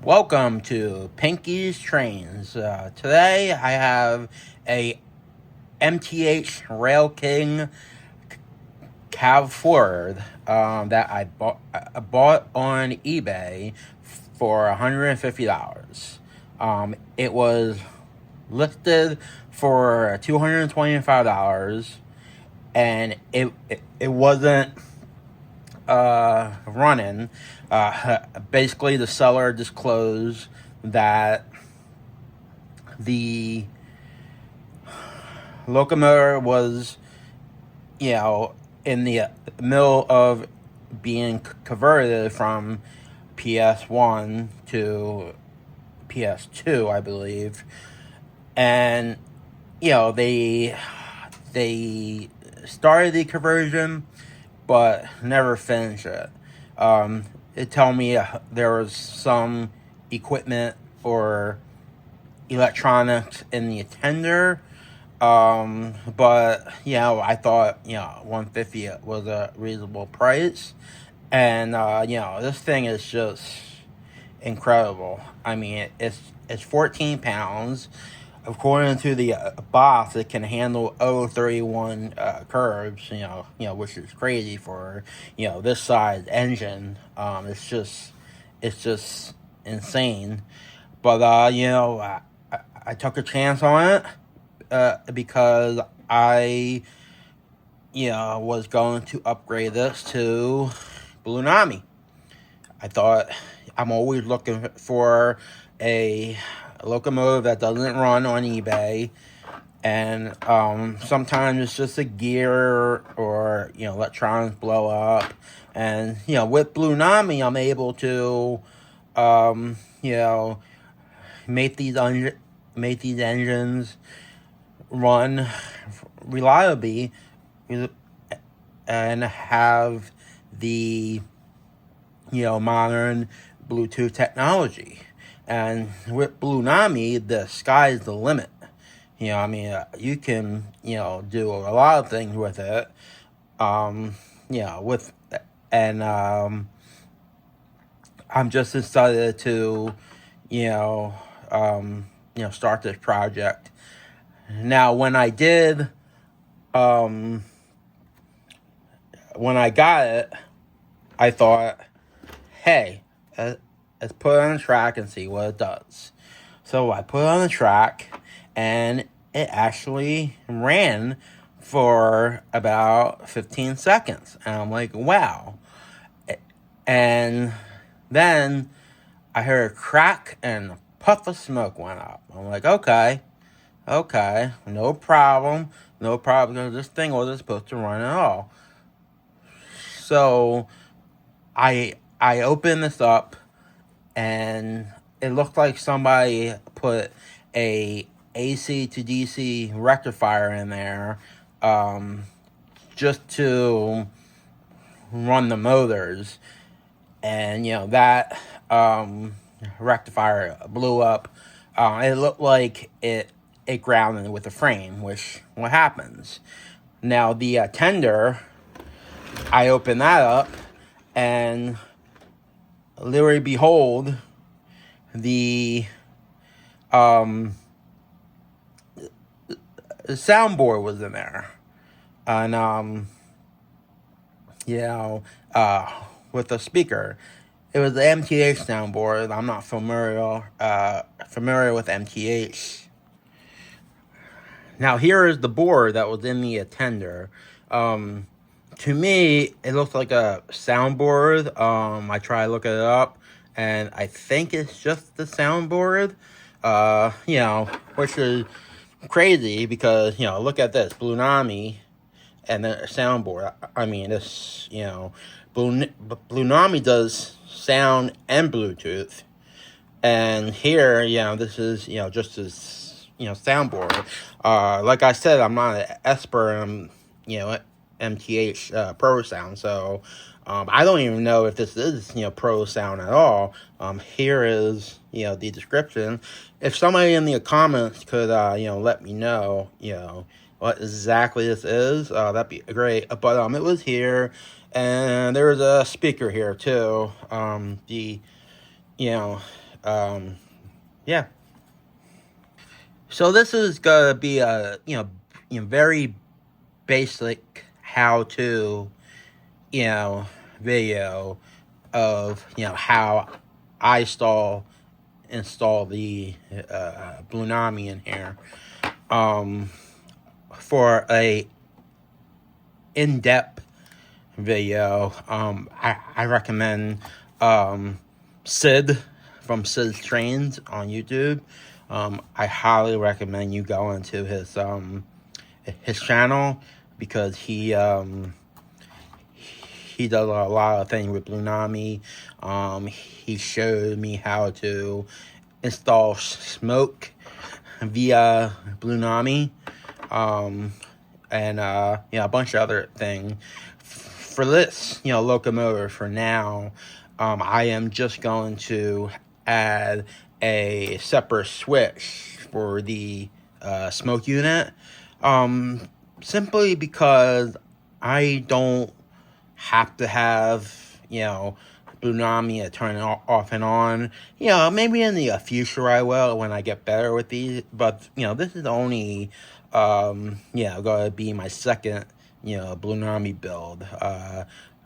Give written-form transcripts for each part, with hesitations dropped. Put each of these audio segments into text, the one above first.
Welcome to Pinky's Trains. Today I have a MTH Rail King Cav Ford that I bought on eBay for $150. It was listed for $225, and it wasn't running. Basically, the seller disclosed that the locomotor was, in the middle of being converted from PS1 to PS2, I believe, and they started the conversion, but never finished it. It told me there was some equipment or electronics in the tender. But I thought 150 was a reasonable price, and this thing is just incredible. I mean, it's 14 pounds. According to the box, it can handle 031 curves. Which is crazy for this size engine. It's just insane. But I took a chance on it because I was going to upgrade this to Blunami. I thought I'm always looking for a locomotive that doesn't run on eBay, and sometimes it's just a gear or electronics blow up, and with Blunami I'm able to um, you know make these engines run reliably and have the modern Bluetooth technology. And with Blunami, the sky's the limit. You can do a lot of things with it. With and I'm just excited to start this project. Now, when I got it, I thought, hey, let's put it on the track and see what it does. So I put it on the track, and it actually ran for about 15 seconds. And I'm like, wow. And then I heard a crack and a puff of smoke went up. I'm like, okay, no problem, because this thing wasn't supposed to run at all. So I opened this up, and it looked like somebody put a AC to DC rectifier in there, just to run the motors, and that rectifier blew up. It looked like it grounded with the frame, which what happens. Now the tender, I open that up, and literally behold, the soundboard was in there, and with the speaker. It was the MTH soundboard. I'm not familiar with MTH. Now here is the board that was in the tender. To me, it looks like a soundboard. I try to look it up, and I think it's just the soundboard. Which is crazy because look at this, Blunami, and the soundboard. I mean, this Blunami does sound and Bluetooth, and here this is just as soundboard. Like I said, I'm not an expert in MTH Pro Sound, so I don't even know if this is Pro Sound at all. Here is the description. If somebody in the comments could let me know what exactly this is, that'd be great. But it was here, and there was a speaker here too. The Yeah. So this is gonna be a very basic how to video of how I install the Blunami in here. For a in-depth video, I recommend Sid from Sid's Trains on YouTube. I highly recommend you go into his channel because he does a lot of things with Blunami. He showed me how to install smoke via Blunami, and a bunch of other things. For this locomotive for now, I am just going to add a separate switch for the smoke unit, simply because I don't have to have Blunami turn it off and on. Maybe in the future I will when I get better with these. But this is only going to be my second Blunami build.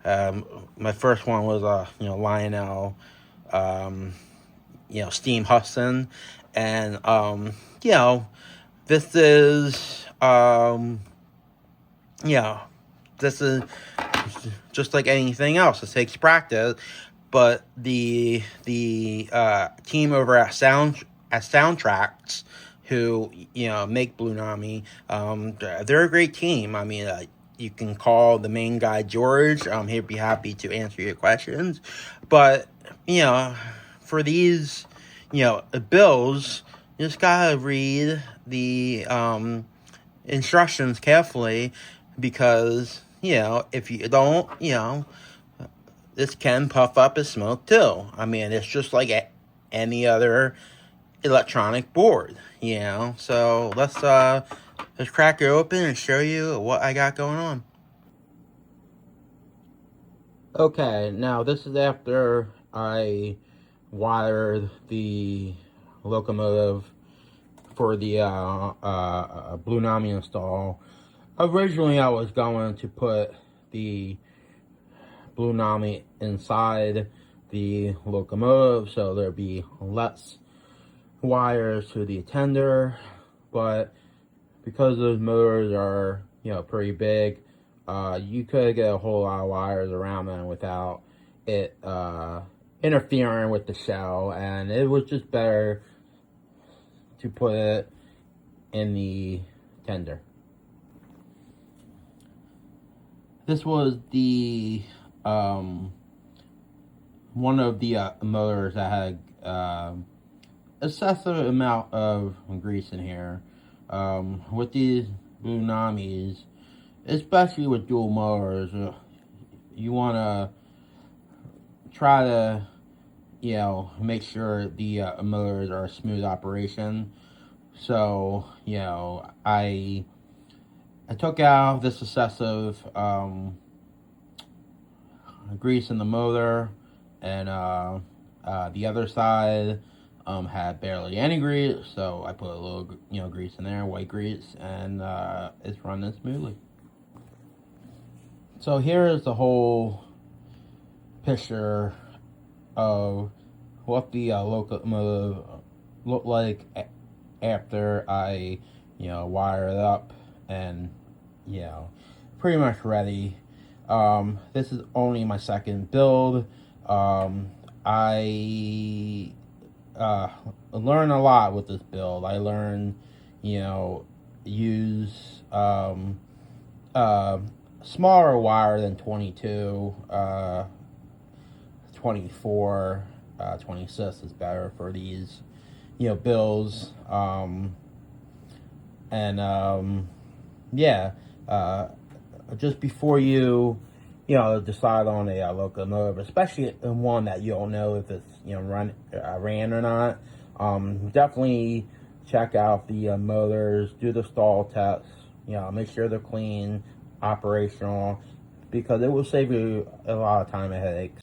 My first one was Lionel, Steam Hudson, and this is this is just like anything else. It takes practice, but the team over at Soundtracks, who make Blunami, they're a great team. I mean, you can call the main guy George. He'd be happy to answer your questions. But for these bills, you just gotta read the instructions carefully, because if you don't, this can puff up as smoke too. I mean, it's just like any other electronic board, So let's crack it open and show you what I got going on. Okay, now this is after I wired the locomotive for the Blunami install. Originally, I was going to put the Blunami inside the locomotive, so there'd be less wires to the tender, but because those motors are pretty big, you could get a whole lot of wires around them without it interfering with the shell, and it was just better to put it in the tender. This was the one of the motors that had excessive amount of grease in here. With these Blunamis, especially with dual motors, you want to try to make sure the motors are a smooth operation. So I took out this excessive grease in the motor, and the other side had barely any grease, so I put a little grease in there, white grease, and it's running smoothly. So here is the whole picture of what the locomotive looked like after I wire it up and pretty much ready. This is only my second build. I learned a lot with this build. I learned use smaller wire than 22, 24, 26 is better for these builds. Just before you decide on a locomotive, especially one that you don't know if it's ran or not, definitely check out the motors, do the stall tests, make sure they're clean, operational, because it will save you a lot of time and headaches.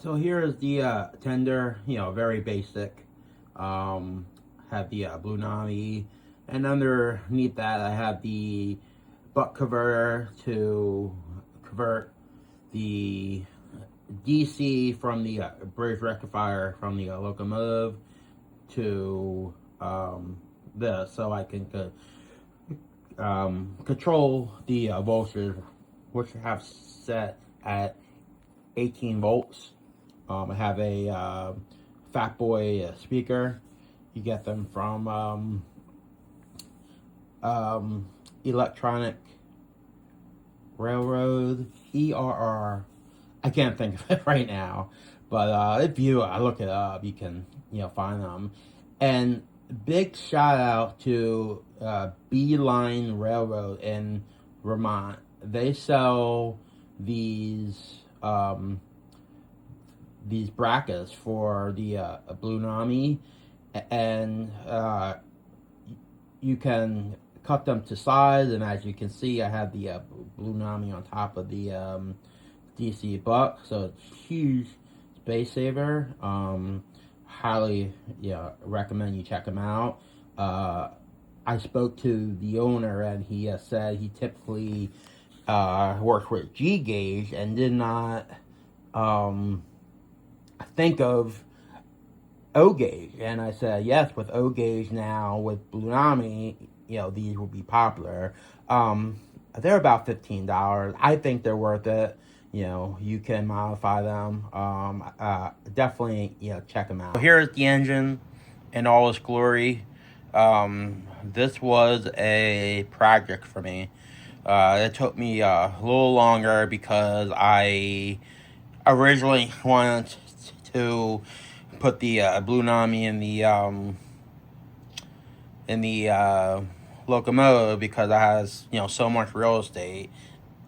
So here is the tender, very basic. Um, have the Blunami, and underneath that I have the buck converter to convert the DC from the bridge rectifier from the locomotive to this, so I can control the voltage, which I have set at 18 volts. I have a Fat Boy speaker. You get them from Electronic Railroad, ERR. I can't think of it right now, but if you look it up, you can find them. And big shout out to Beeline Railroad in Vermont. They sell these brackets for the Blunami, and you can cut them to size. And as you can see, I have the Blunami on top of the DC Buck, so it's huge space saver. Highly recommend you check them out. I spoke to the owner, and he said he typically works with G gauge and did not think of O gauge. And I said, yes, with O gauge now with Blunami, these will be popular. They're about $15. I think they're worth it. You can modify them. Definitely, check them out. Here's the engine in all its glory. This was a project for me. It took me a little longer because I originally wanted to put the Blunami in the locomotive because it has so much real estate.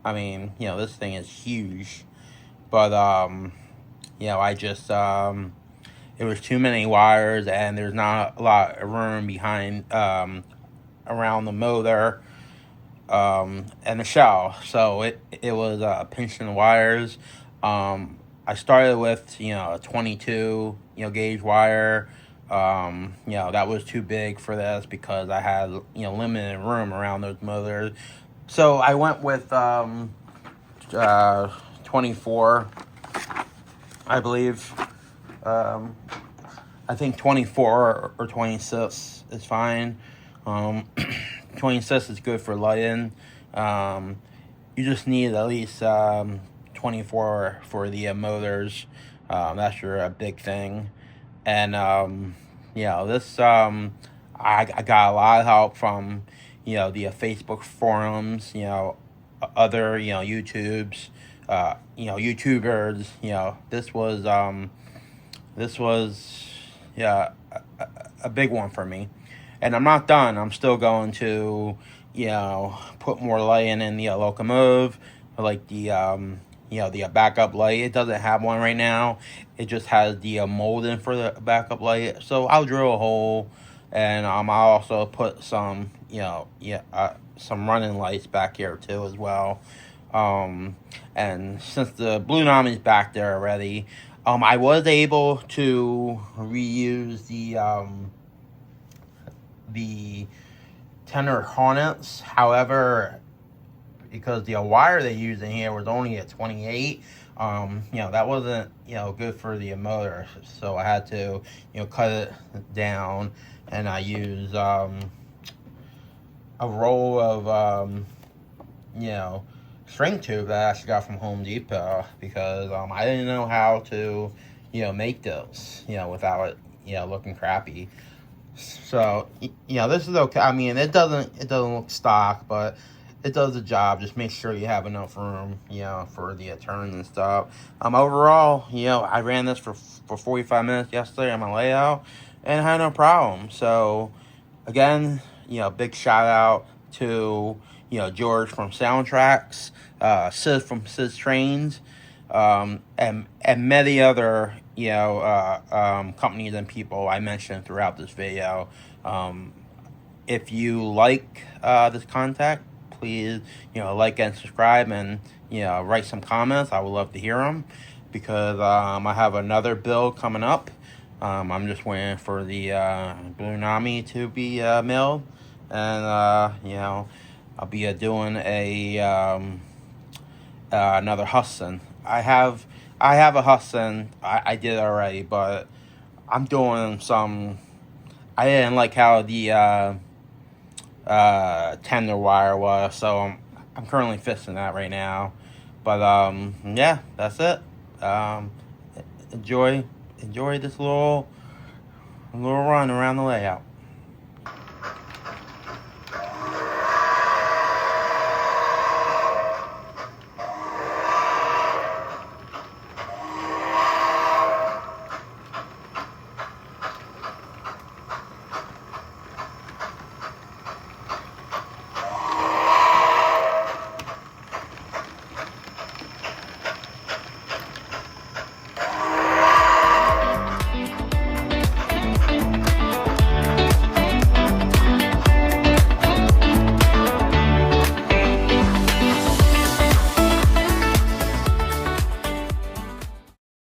I mean, this thing is huge, but I just it was too many wires, and there's not a lot of room behind around the motor and the shell, so it was pinching the wires. I started with a 22 gauge wire. That was too big for this because I had limited room around those motors. So I went with 24, I believe. I think 24 or 26 is fine. 26 is good for lighting. You just need at least 24 for the motors. That's your big thing. And this I got a lot of help from the Facebook forums, other YouTubes, YouTubers. This was a big one for me. And I'm not done. I'm still going to put more lighting in the locomotive, like the the backup light. It doesn't have one right now. It just has the molding for the backup light. So I'll drill a hole, and I'll also put some some running lights back here too as well. And since the Blunami is back there already, I was able to reuse the Tenor Hornets. However, because the wire they used in here was only at 28, that wasn't good for the motor, so I had to cut it down, and I used a roll of string tube that I actually got from Home Depot because I didn't know how to make those without it looking crappy. So this is okay. I mean, it doesn't look stock, but it does the job. Just make sure you have enough room, for the turns and stuff. Overall, I ran this for 45 minutes yesterday on my layout and had no problem. So, again, big shout out to George from Soundtracks, Sid from Sid's Trains, and many other companies and people I mentioned throughout this video. If you like this content, please like and subscribe, and write some comments. I would love to hear them. because I have another build coming up. I'm just waiting for the Blunami to be milled, and I'll be doing a another Husson. I have a Husson. I did already, but I'm doing some. I didn't like how the tender wire was, so I'm currently fixing that right now. But yeah, that's it. Um, enjoy this little run around the layout.